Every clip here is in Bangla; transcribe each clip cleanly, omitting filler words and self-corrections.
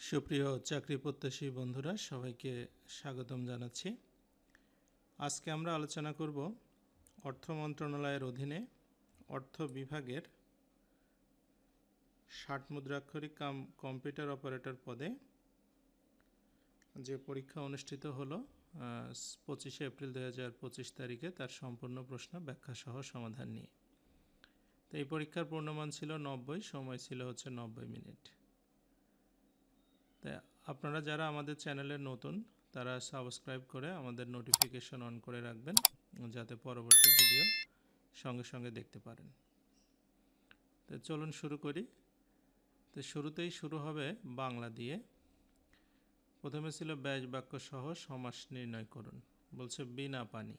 সুপ্রিয় চাকরি প্রত্যাশী বন্ধুরা, সবাইকে স্বাগতম জানাচ্ছি। আজকে আমরা আলোচনা করব অর্থ মন্ত্রণালয়ের অধীনে অর্থ বিভাগের 60 মুদ্রাক্ষরিক কম্পিউটার অপারেটর পদে যে পরীক্ষা অনুষ্ঠিত হলো 25 এপ্রিল 2025 তারিখে, তার সম্পূর্ণ প্রশ্ন ব্যাখ্যা সহ সমাধান নিয়ে। তো এই পরীক্ষার পূর্ণমান ছিল 90, সময় ছিল 90 মিনিট। তাই আপনারা যারা আমাদের চ্যানেলে নতুন, তারা সাবস্ক্রাইব করে আমাদের নোটিফিকেশন অন করে রাখবেন, যাতে পরবর্তী ভিডিও সঙ্গে সঙ্গে দেখতে পারেন। তো চলুন শুরু করি। তো শুরুতেই শুরু হবে বাংলা দিয়ে। প্রথমে ছিল ব্যাস বাক্য সহ সমাস নির্ণয় করুন। বলছে বিনা পানি,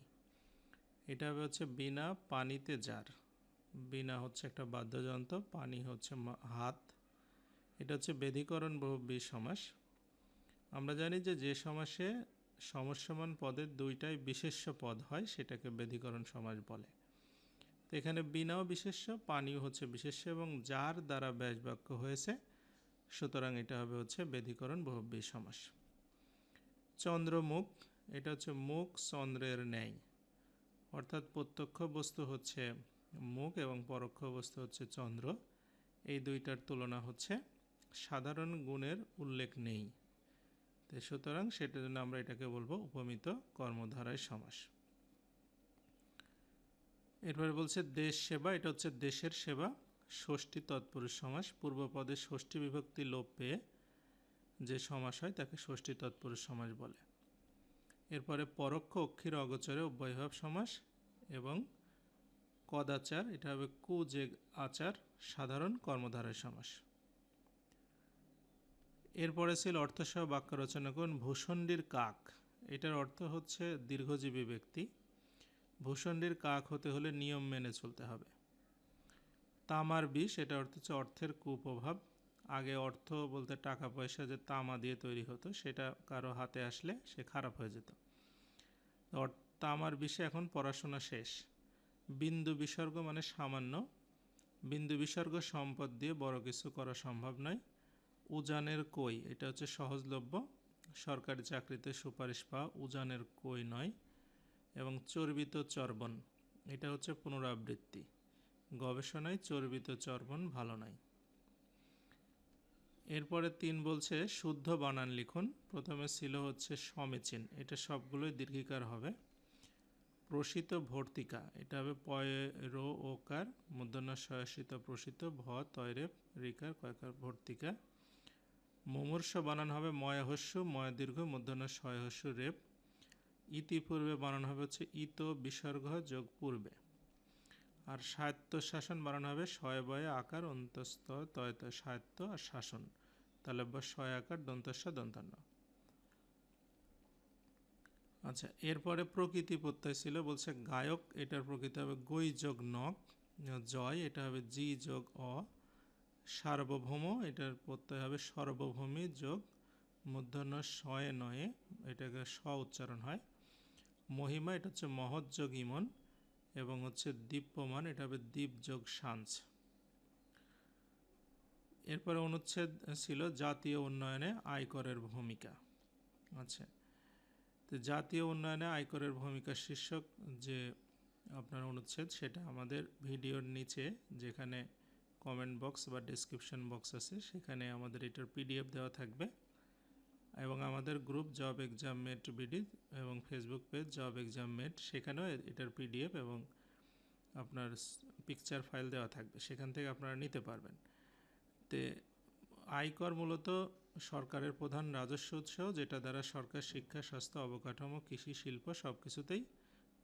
এটা হবে হচ্ছে বিনা পানিতে যার। বিনা হচ্ছে একটা বাদ্যযন্ত্র, পানি হচ্ছে হাত। এটা হচ্ছে বেধিকরণ বহুব্রীহি সমাস। আমরা জানি যে সমাসে সমস্যমান পদের দুইটাই বিশেষ্য পদ হয়, সেটাকে বেধিকরণ সমাস বলে। তো এখানে বিনাও বিশেষ্য, পানিও হচ্ছে বিশেষ্য এবং যার দ্বারা ব্যাস বাক্য হয়েছে, সুতরাং এটা হবে হচ্ছে বেধিকরণ বহুব্রীহি সমাস। চন্দ্রমুখ, এটা হচ্ছে মুখ চন্দ্রের ন্যায়, অর্থাৎ প্রত্যক্ষ বস্তু হচ্ছে মুখ এবং পরোক্ষ বস্তু হচ্ছে চন্দ্র। এই দুইটার তুলনা হচ্ছে, সাধারণ গুণের উল্লেখ নেই, সুতরাং সেটার জন্য আমরা এটাকে বলবো উপমিত কর্মধারায় সমাস। এরপরে বলছে দেশ সেবা, এটা হচ্ছে দেশের সেবা, ষষ্ঠী তৎপুরুষ সমাস। পূর্বপদে ষষ্ঠী বিভক্তি লোপ পেয়ে যে সমাস হয় তাকে ষষ্ঠী তৎপুরুষ সমাস বলে। এরপরে পরোক্ষ অক্ষীর অগোচরে অব্যয়ভাব সমাস এবং কদাচার, এটা হবে কুজেগ আচার, সাধারণ কর্মধারায় সমাস। এরপরে ছিল অর্থসহ বাক্য রচনা করুন। ভূষণ্ডির কাক, এটার অর্থ হচ্ছে দীর্ঘজীবী ব্যক্তি। ভূষণ্ডির কাক হতে হলে নিয়ম মেনে চলতে হবে। তামার বিষ, এটা অর্থ হচ্ছে অর্থের কুপ্রভাব। আগে অর্থ বলতে টাকা পয়সা যে তামা দিয়ে তৈরি হতো, সেটা কারো হাতে আসলে সে খারাপ হয়ে যেত। তামার বিষে এখন পড়াশোনা শেষ। বিন্দু বিসর্গ মানে সামান্য। বিন্দু বিসর্গ সম্পদ দিয়ে বড় কিছু করা সম্ভব নয়। উজানের কই, এটা হচ্ছে সহজলভ্য, সরকারি চাকরিতে সুপারিশ পাওয়া উজানের কই নয়। এবং চর্বিত চর্বণ, এটা হচ্ছে পুনরাবৃত্তি, গবেষণায় চর্বিত চর্বণ ভালো নয়। এরপরে 3 বলছে শুদ্ধ বানান লিখুন। প্রথমে ছিল হচ্ছে সমীচীন, এটা সবগুলোই দীর্ঘিকার হবে। প্রসিত ভর্তিকা, এটা হবে পয়র ওকার মূর্ধন্য সয়াসিত প্রসিত, ভ তয়রে রিকার কয়কার ভর্তিকা। মুমূর্ষ বানান হবে ময়াহস্য ময় দীর্ঘ মূর্ধন্য শয়হস্য রেপ। ইতিপূর্বে বানান হবে হচ্ছে ইত বিসর্গ যোগ পূর্বে। আর সাহিত্য শাসন বানান হবে শয় বয়ে আকার অন্তস্থ তয়ত সাহিত্য আর শাসন, তাহলে শয় আকার দন্তস্ব দন্তান্ন। আচ্ছা, এরপরে প্রকৃতি প্রত্যয় ছিল। বলছে গায়ক, এটার প্রকৃতি হবে গই যোগ নক, জয় এটা হবে জি যোগ অ। সার্বভৌম, এটার প্রত্যয় হবে সর্বভূমি যোগ মূর্ধন্য শয়ে নয়ে, এটাকে স উচ্চারণ হয়। মহিমা, এটা হচ্ছে মহৎ যোগ ইমন এবং হচ্ছে দীপ্যমান, এটা হবে দীপ যোগ সাঞ্চ। এরপরে অনুচ্ছেদ ছিল জাতীয় উন্নয়নে আয়করের ভূমিকা। আচ্ছা, তো জাতীয় উন্নয়নে আয়করের ভূমিকা শীর্ষক যে আপনার অনুচ্ছেদ, সেটা আমাদের ভিডিওর নিচে যেখানে কমেন্ট বক্স বা ডেসক্রিপশন বক্স আছে, সেখানে আমাদের এটার পিডিএফ দেওয়া থাকবে। এবং আমাদের group job exam mate BD এবং Facebook page job exam mate, সেখানেও এটার পিডিএফ এবং আপনার পিকচার ফাইল দেওয়া থাকবে, সেখান থেকে আপনারা নিতে পারবেন। তে আয়কর মূলত সরকারের প্রধান রাজস্ব উৎস, যেটা দ্বারা সরকার শিক্ষা, স্বাস্থ্য, অবকাঠামো, কৃষি, শিল্প সব কিছুতেই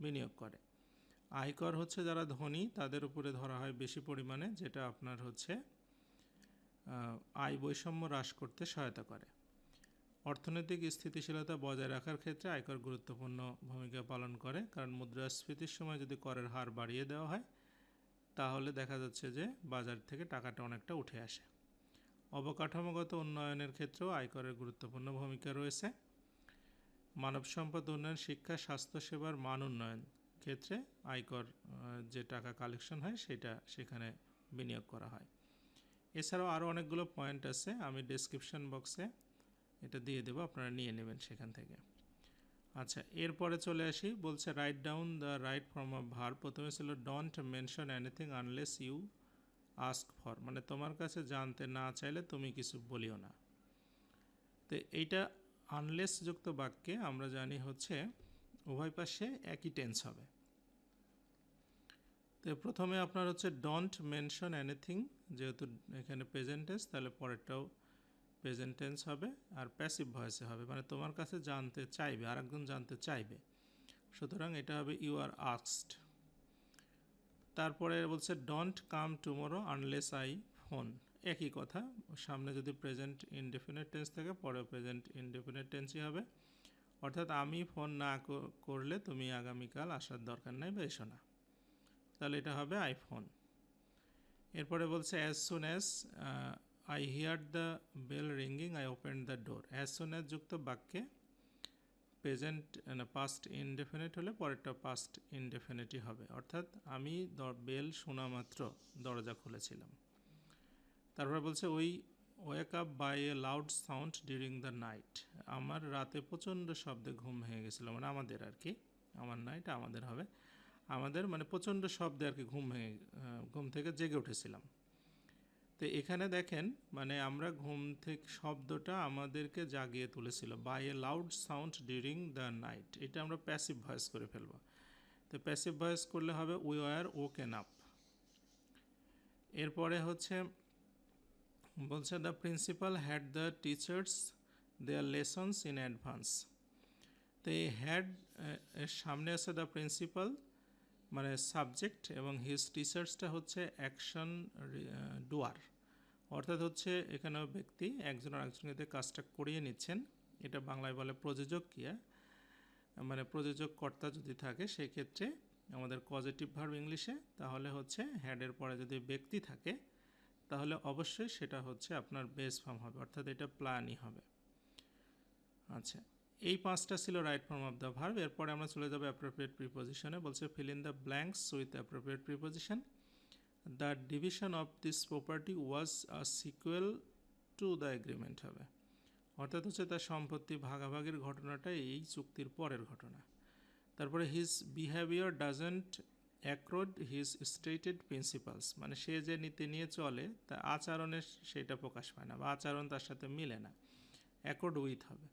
বিনিয়োগ করে। আয়কর হচ্ছে যারা ধনী তাদের উপরে ধরা হয় বেশি পরিমাণে, যেটা আপনার হচ্ছে আয় বৈষম্য হ্রাস করতে সহায়তা করে। অর্থনৈতিক স্থিতিশীলতা বজায় রাখার ক্ষেত্রে আয়কর গুরুত্বপূর্ণ ভূমিকা পালন করে, কারণ মুদ্রাস্ফীতির সময় যদি করের হার বাড়িয়ে দেওয়া হয়, তাহলে দেখা যাচ্ছে যে বাজার থেকে টাকাটা অনেকটা উঠে আসে। অবকাঠামোগত উন্নয়নের ক্ষেত্রেও আয়করের গুরুত্বপূর্ণ ভূমিকা রয়েছে। মানব সম্পদ উন্নয়ন, শিক্ষা, স্বাস্থ্যসেবার মান উন্নয়ন ক্ষেত্রে আয়কর যে টাকা কালেকশন হয় সেটা সেখানে বিনিয়োগ করা হয়। এছাড়াও আরও অনেকগুলো পয়েন্ট আছে, আমি ডেসক্রিপশন বক্সে এটা দিয়ে দেবো, আপনারা নিয়ে নেবেন সেখান থেকে। আচ্ছা, এরপরে চলে আসি, বলছে write down the right form of verb. প্রথমে ছিল don't mention anything unless you ask for, মানে তোমার কাছে জানতে না চাইলে তুমি কিছু বলিও না। তো এইটা আনলেস যুক্ত বাক্যে আমরা জানি হচ্ছে উভয় পাশে একই টেন্স হবে। তো প্রথমে আপনার হচ্ছে ডোন্ট মেনশন এনিথিং, যেহেতু এখানে প্রেজেন্ট টেন্স, তাহলে পরেরটাও প্রেজেন্ট টেন্স হবে আর প্যাসিভ ভয়েসে হবে, মানে তোমার কাছে জানতে চাইবে, আরেকজন জানতে চাইবে, সুতরাং এটা হবে ইউ আর আস্কড। তারপরে বলছে don't come tomorrow unless I phone, একই কথা, সামনে যদি প্রেজেন্ট ইনডেফিনিট টেন্স থাকে পরে প্রেজেন্ট ইনডেফিনিট টেন্সই হবে, অর্থাৎ আমি ফোন না করলে তুমি আগামীকাল আসার দরকার নাই বা এসো না, তাহলে এটা হবে আই ফোন। এরপরে বলছে as soon as I hear the bell ringing I open the door. As soon as যুক্ত বাক্যে প্রেজেন্ট পাস্ট ইনডেফিনিট হলে পরেরটা পাস্ট ইনডেফিনিটই হবে, অর্থাৎ আমি বেল শোনা মাত্র দরজা খুলেছিলাম। তারপরে বলছে we wake up by a loud sound during the night, আমার রাতে প্রচণ্ড শব্দে ঘুম ভেঙে গেছিলো, মানে আমাদের আর কি, আমার না, এটা আমাদের হবে, আমাদের মানে প্রচণ্ড শব্দে আর কি ঘুম থেকে জেগে উঠেছিলাম। তো এখানে দেখেন, মানে আমরা ঘুম থেকে শব্দটা আমাদেরকে জাগিয়ে তুলেছিল, by a loud sound during the night, এটা আমরা প্যাসিভ ভয়েস করে ফেলবো। তো প্যাসিভ ভয়েস করলে হবে উই ওয়ার ওকেন আপ। এরপরে হচ্ছে বলছে the principal had the teachers their lessons in advance. তো এই হ্যাড এর সামনে আছে দ্য প্রিন্সিপাল মানে সাবজেক্ট, এবং হিজ টিচার্সটা হচ্ছে অ্যাকশন ডুয়ার, অর্থাৎ হচ্ছে এখানে ব্যক্তি একজন আরেকজনকে কাজটা করিয়ে নিচ্ছেন, এটা বাংলায় বলে প্রযোজক ক্রিয়া, মানে প্রযোজক কর্তা যদি থাকে সেক্ষেত্রে আমাদের পজিটিভ ভার্ব ইংলিশে, তাহলে হচ্ছে হ্যাডের পরে যদি ব্যক্তি থাকে তাহলে অবশ্যই সেটা হচ্ছে আপনার বেস ফর্ম হবে, অর্থাৎ এটা প্ল্যানই হবে। আচ্ছা, এই পাঁচটা ছিল right form of the verb. এরপরে আমরা চলে যাবো অ্যাপ্রোপ্রিয়েট প্রিপোজিশনে। বলছে fill in the blanks with appropriate preposition. The division of this property was a sequel to the agreement হবে, অর্থাৎ হচ্ছে তার সম্পত্তি ভাগাভাগির ঘটনাটা এই চুক্তির পরের ঘটনা। তারপরে his behaviour doesn't অ্যাক্রোড his stated principles, মানে সে যে নীতি নিয়ে চলে তা আচরণে সেটা প্রকাশ পায় না বা আচরণ তার সাথে মিলে না, অ্যাক্রোড উইথ হবে।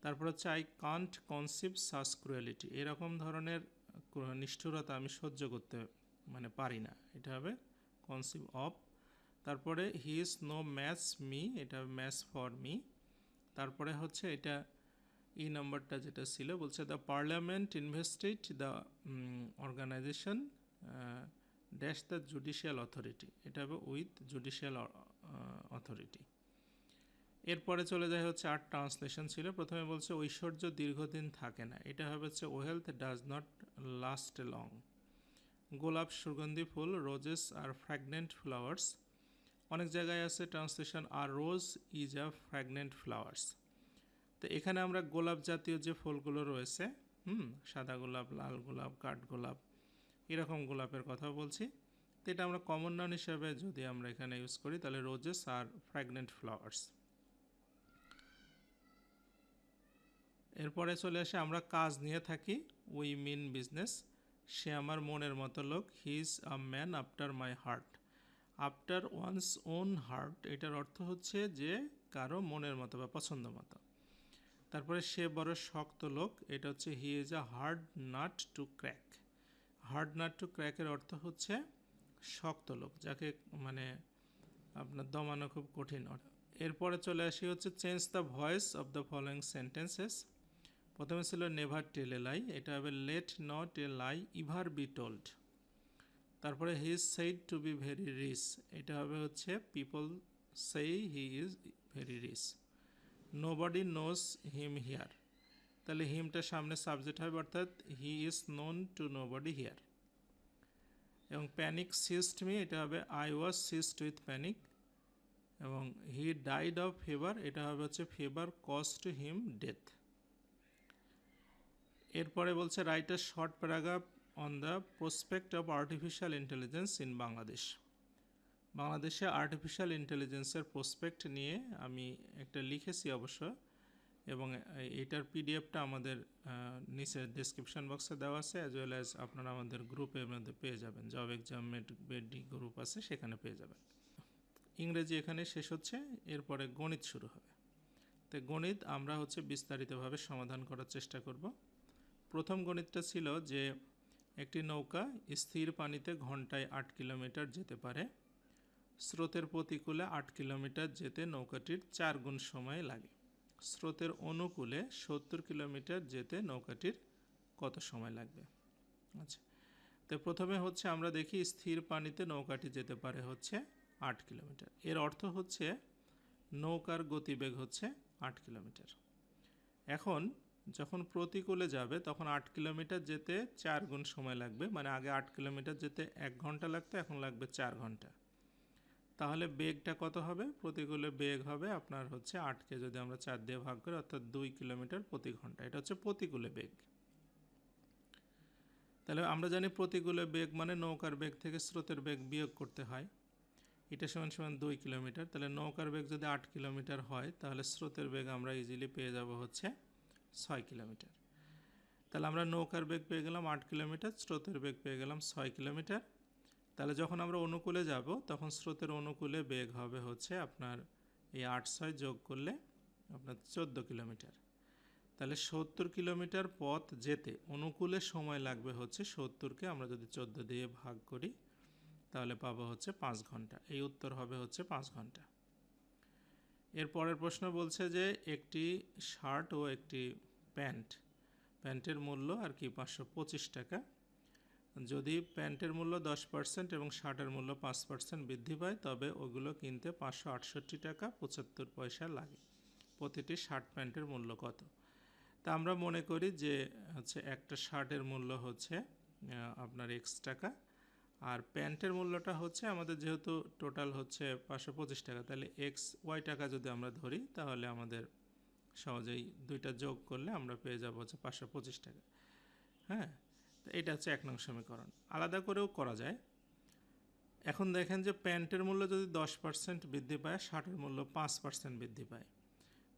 তারপর হচ্ছে আই কান্ট কনসিভ সাস ক্রুয়েলিটি, এরকম ধরনের নিষ্ঠুরতা আমি সহ্য করতে মানে পারি না, এটা হবে কনসিভ অফ। তারপরে he is no match me, এটা ম্যাচ ফর মি। তারপরে হচ্ছে এটা এই নাম্বারটা যেটা ছিল, বলছে the parliament invested the organisation dash the judicial authority, এটা হবে উইথ জুডিশিয়াল অথরিটি। এরপরে চলে যায় হচ্ছে আর ট্রান্সলেশন ছিল। প্রথমে বলছে ঐশ্বর্য দীর্ঘদিন থাকে না, এটা হবে হচ্ছে wealth does not last long. গোলাপ সুগন্ধি ফুল, রোজেস আর ফ্র্যাগনেন্ট ফ্লাওয়ার্স। অনেক জায়গায় আছে ট্রান্সলেশন আর rose is a fragrant flowers. তো এখানে আমরা গোলাপ জাতীয় যে ফুলগুলো রয়েছে, সাদা গোলাপ, লাল গোলাপ, কাঠ গোলাপ, এরকম গোলাপের কথা বলছি। তো এটা আমরা কমন নাউন হিসাবে যদি আমরা এখানে ইউজ করি তাহলে রোজেস আর ফ্র্যাগনেন্ট ফ্লাওয়ার্স। এরপরে চলে আসে আমরা কাজ নিয়ে থাকি, উই মিন বিজনেস। সে আমার মনের মতো লোক, he is a man after my heart. After one's own heart, এটার অর্থ হচ্ছে যে কারো মনের মতো বা পছন্দ মতো। তারপরে সে বড় শক্ত লোক, এটা হচ্ছে he is a hard nut to crack. Hard nut to ক্র্যাকের অর্থ হচ্ছে শক্ত লোক, যাকে মানে আপনার দমানো খুব কঠিন। এরপরে চলে আসি হচ্ছে change the voice of the following sentences. প্রথমে ছিল নেভার টেল এ লাই, এটা হবে let not a lie ever be told. তারপরে he is said to be very rich, এটা হবে হচ্ছে people say he is very rich. Nobody knows him here, তাহলে হিমটা সামনে সাবজেক্ট হবে, অর্থাৎ he is known to nobody here. এবং প্যানিক সিজড মি, এটা হবে I was seized with panic. এবং হি ডাইড অফ ফিভার, এটা হবে হচ্ছে fever caused to him death. এরপরে বলছে write a short paragraph on the prospect of artificial intelligence in Bangladesh. বাংলাদেশে আর্টিফিশিয়াল ইন্টেলিজেন্সের প্রসপেক্ট নিয়ে আমি একটা লিখেছি অবশ্য, এবং এইটার পিডিএফটা আমাদের নিচে ডেসক্রিপশন বক্সে দেওয়া আছে, অ্যাজ ওয়েল অ্যাজ আপনারা আমাদের গ্রুপের মধ্যে পেয়ে যাবেন, জব এক্সাম মেডি গ্রুপ আছে, সেখানে পেয়ে যাবেন। ইংরেজি এখানে শেষ হচ্ছে, এরপরে গণিত শুরু হবে। তো গণিত আমরা বিস্তারিতভাবে সমাধান করার চেষ্টা করব। প্রথম গণিতটা ছিল যে একটি নৌকা স্থির পানিতে ঘন্টায় 8 কিলোমিটার যেতে পারে। স্রোতের প্রতিকূলে 8 কিলোমিটার যেতে নৌকাটির 4 গুণ সময় লাগে। স্রোতের অনুকূলে 70 কিলোমিটার যেতে নৌকাটির কত সময় লাগবে? আচ্ছা, তো প্রথমে আমরা দেখি স্থির পানিতে নৌকাটি যেতে পারে 8 কিলোমিটার। এর অর্থ নৌকার গতিবেগ 8 কিলোমিটার। এখন যখন প্রতিকূলে যাবে তখন 8 কিলোমিটার যেতে 4 গুণ সময় লাগবে, মানে আগে 8 কিলোমিটার যেতে 1 ঘন্টা লাগতো, এখন লাগবে 4 ঘন্টা। তাহলে বেগটা কত হবে? প্রতিকূলে বেগ হবে আপনার 8কে যদি আমরা 4 দিয়ে ভাগ করি, অর্থাৎ 2 কিলোমিটার প্রতি ঘন্টা। এটা প্রতিকূলে বেগ। তাহলে আমরা জানি প্রতিকূলে বেগ মানে নৌকার বেগ থেকে স্রোতের বেগ বিয়োগ করতে হয়। এটা সমান সমান 2 কিলোমিটার। তাহলে নৌকার বেগ যদি 8 কিলোমিটার হয়, তাহলে স্রোতের বেগ আমরা ইজিলি পেয়ে যাব 6 কিলোমিটার। তাহলে আমরা নৌকার বেগ পেয়ে গেলাম 8 কিলোমিটার, স্রোতের বেগ পেয়ে গেলাম 6 কিলোমিটার। তাহলে যখন আমরা অনুকূলে যাব তখন স্রোতের অনুকূলে বেগ হবে আপনার এই 8-6 যোগ করলে আপনার 14 কিলোমিটার। তাহলে 70 কিলোমিটার পথ যেতে অনুকূলে সময় লাগবে 70কে আমরা যদি 14 দিয়ে ভাগ করি, তাহলে পাবো 5 ঘন্টা। এই উত্তর হবে 5 ঘন্টা। এর পরের প্রশ্ন বলছে যে একটি শার্ট ও একটি প্যান্টের মূল্য 525 টাকা। যদি প্যান্টের মূল্য 10% এবং শার্টের মূল্য 5% বৃদ্ধি পায়, তবে ওগুলো কিনতে 568 টাকা 75 পয়সা লাগে। প্রতিটি শার্ট প্যান্টের মূল্য কত? তা আমরা মনে করি যে একটা শার্টের মূল্য আপনার X টাকা, আর প্যান্টের মূল্যটা আমাদের যেহেতু টোটাল 525 টাকা, তাহলে XY টাকা যদি আমরা ধরি, তাহলে আমাদের সহজেই দুইটা যোগ করলে আমরা পেয়ে যাব 525 টাকা। হ্যাঁ, তো এটা 1 নং সমীকরণ। আলাদা করেও করা যায়। এখন দেখেন যে প্যান্টের মূল্য যদি 10% বৃদ্ধি পায়, শার্টের মূল্য 5% বৃদ্ধি পায়।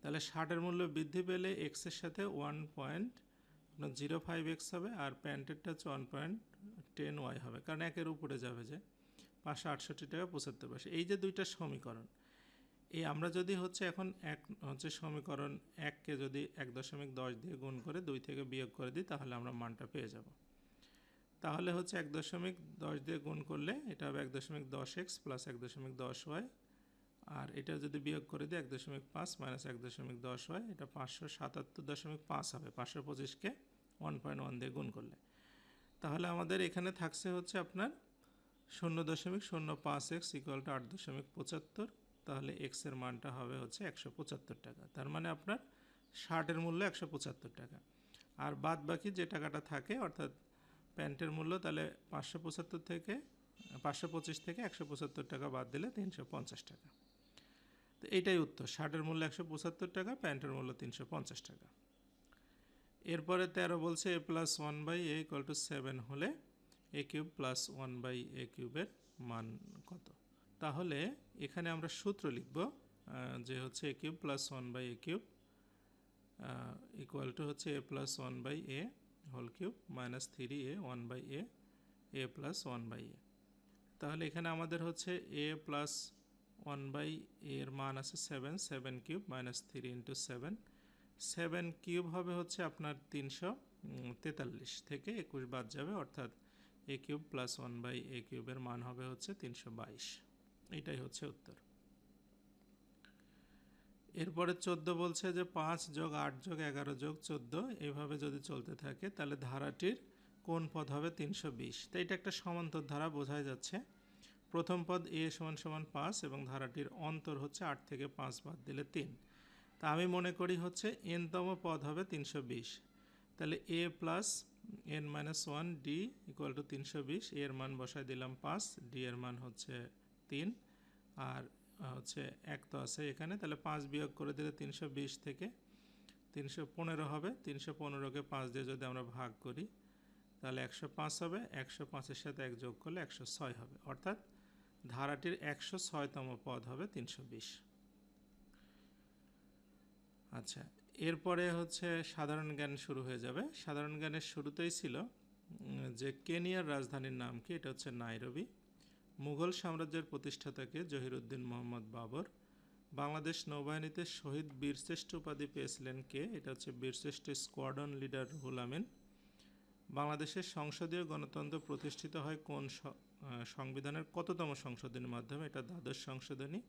তাহলে শার্টের মূল্য বৃদ্ধি পেলে এক্সের সাথে 1.05x হবে, আর প্যান্টেরটা 1.10y হবে, কারণ একের উপরে যাবে যে 568 টাকা 75 পয়সা। এই যে দুইটা সমীকরণ, এই আমরা যদি এখন সমীকরণ 1কে যদি 1.10 দিয়ে গুণ করে 2 থেকে বিয়োগ করে দিই, তাহলে আমরা মানটা পেয়ে যাব। তাহলে 1.10 দিয়ে গুণ করলে এটা হবে 1.10x প্লাস 1.10y, আর এটা যদি বিয়োগ করে দিই 1.5 মাইনাস 1.10y, এটা 577.5 হবে 525কে 1.1 দিয়ে গুণ করলে। তাহলে আমাদের এখানে থাকছে আপনার 0.05x ইকুয়াল টু 8.75। তাহলে এক্স এর মানটা হবে 175 টাকা। তার মানে আপনার শার্টের মূল্য 175 টাকা, আর বাদ বাকি যে টাকাটা থাকে অর্থাৎ প্যান্টের মূল্য, তাহলে 525 থেকে 175 টাকা বাদ দিলে 350 টাকা। তো এইটাই উত্তর। শার্টের মূল্য 175 টাকা, প্যান্টের মূল্য 350 টাকা। এরপরে 13 বলছে a+1/a = 7 হলে a³ + 1/a³ মান কত? তাহলে এখানে আমরা সূত্র লিখব যে a³ + 1/a³ equal to a+1/a whole cube minus 3a 1/a a + 1/a। তাহলে এখানে আমাদের a + 1/a এর মান আছে 7³ মাইনাস 3 × 7 হবে আপনার 343 থেকে 21 বাদ যাবে, অর্থাৎ a³ + 1/a³ এর মান হবে 322। এটাই উত্তর। এরপরে 14 বলছে যে 5 + 8 + 11 + 14 এইভাবে যদি চলতে থাকে, তাহলে ধারাটির কোন পদ হবে 320। তো এটা একটা সমান্তর ধারা, বোঝাই যাচ্ছে। প্রথম পদ a = 5 এবং ধারাটির অন্তর 8 থেকে 5 বাদ দিলে 3। তা আমি মনে করি n-তম পদ হবে 320। তাহলে a + n-1 d = 320। এর মান বসাই দিলাম 5, d এর মান 3, আর 1 তো আছে এখানে, তাহলে 5 বিয়োগ করে দিলে 320 থেকে 315 হবে। 315কে 5 দিয়ে যদি আমরা ভাগ করি, তাহলে 105 হবে। 105-এর সাথে 1 যোগ করলে 106 হবে, অর্থাৎ ধারাটির 106তম পদ হবে 320। আচ্ছা, এরপরে হচ্ছে সাধারণ জ্ঞান শুরু হয়ে যাবে। সাধারণ জ্ঞানের শুরুতেই ছিল যে কেনিয়ার রাজধানীর নাম কি, এটা হচ্ছে নাইরোবি। মুঘল সাম্রাজ্যের প্রতিষ্ঠাতাকে জহিরুদ্দিন মোহাম্মদ বাবর। বাংলাদেশ নৌবাহিনীতে শহীদ বীরশ্রেষ্ঠ উপাধি পেয়েছিলেন কে, এটা হচ্ছে বীরশ্রেষ্ঠ স্কোয়াড্রন লিডার রুহুল আমিন। বাংলাদেশের সংসদীয় গণতন্ত্র প্রতিষ্ঠিত হয় কোন সংবিধানের কততম সংশোধনীর মাধ্যমে, এটা দ্বাদশ সংশোধনী।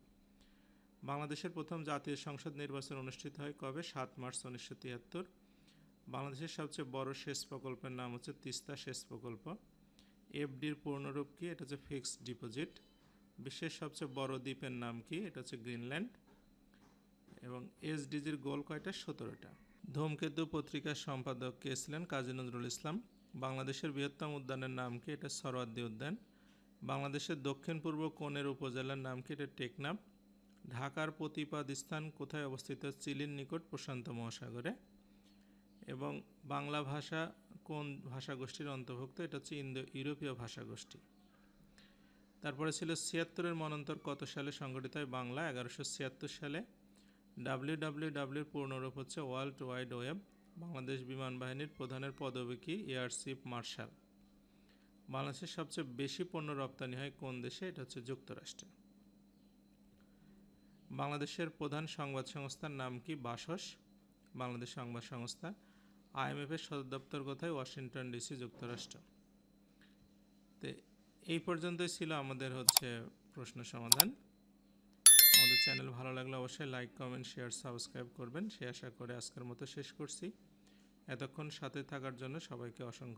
বাংলাদেশের প্রথম জাতীয় সংসদ নির্বাচন অনুষ্ঠিত হয় কবে, 7 মার্চ 1973। বাংলাদেশের সবচেয়ে বড় সেচ প্রকল্পের নাম হচ্ছে তিস্তা সেচ প্রকল্প। এফডির পূর্ণরূপ কি, এটা হচ্ছে ফিক্সড ডিপোজিট। বিশ্বের সবচেয়ে বড় দ্বীপের নাম কি, এটা হচ্ছে গ্রিনল্যান্ড। এবং এসডিজির গোল কয়টা, 17টা। ধূমকেতু পত্রিকার সম্পাদক কে ছিলেন, কাজী নজরুল ইসলাম। বাংলাদেশের বৃহত্তম উদ্যানের নাম কি, এটা সরোয়ার্দী উদ্যান। বাংলাদেশের দক্ষিণ পূর্ব কোণের উপজেলার নাম কি, এটা টেকনাফ। ঢাকার প্রতিপাদ স্থান কোথায় অবস্থিত, চিলির নিকট প্রশান্ত মহাসাগরে। এবং বাংলা ভাষা কোন ভাষাগোষ্ঠীর অন্তর্ভুক্ত, এটা হচ্ছে ইন্দো ইউরোপীয় ভাষাগোষ্ঠী। তারপরে ছিল 76-এর মন্বন্তর কত সালে সংগঠিত হয়, বাংলা 1176 সালে। WWWর পূর্ণরূপ হচ্ছে ওয়ার্ল্ড ওয়াইড ওয়েব। বাংলাদেশ বিমান বাহিনীর প্রধানের পদবি কি, এয়ার চিফ মার্শাল। বাংলাদেশের সবচেয়ে বেশি পণ্য রপ্তানি হয় কোন দেশে, এটা হচ্ছে যুক্তরাষ্ট্রে। বাংলাদেশের প্রধান সংবাদ সংস্থার নাম কি, বাসস, বাংলাদেশ সংবাদ সংস্থা। IMF এর সদর দপ্তর কোথায়, ওয়াশিংটন ডিসি, যুক্তরাষ্ট্র। তো এই পর্যন্তই ছিল আমাদের হচ্ছে প্রশ্ন সমাধান। আমাদের চ্যানেল ভালো লাগলে অবশ্যই লাইক, কমেন্ট, শেয়ার, সাবস্ক্রাইব করবেন। সে আশা করে আজকের মতো শেষ করছি। এতক্ষণ সাথে থাকার জন্য সবাইকে অসংখ্য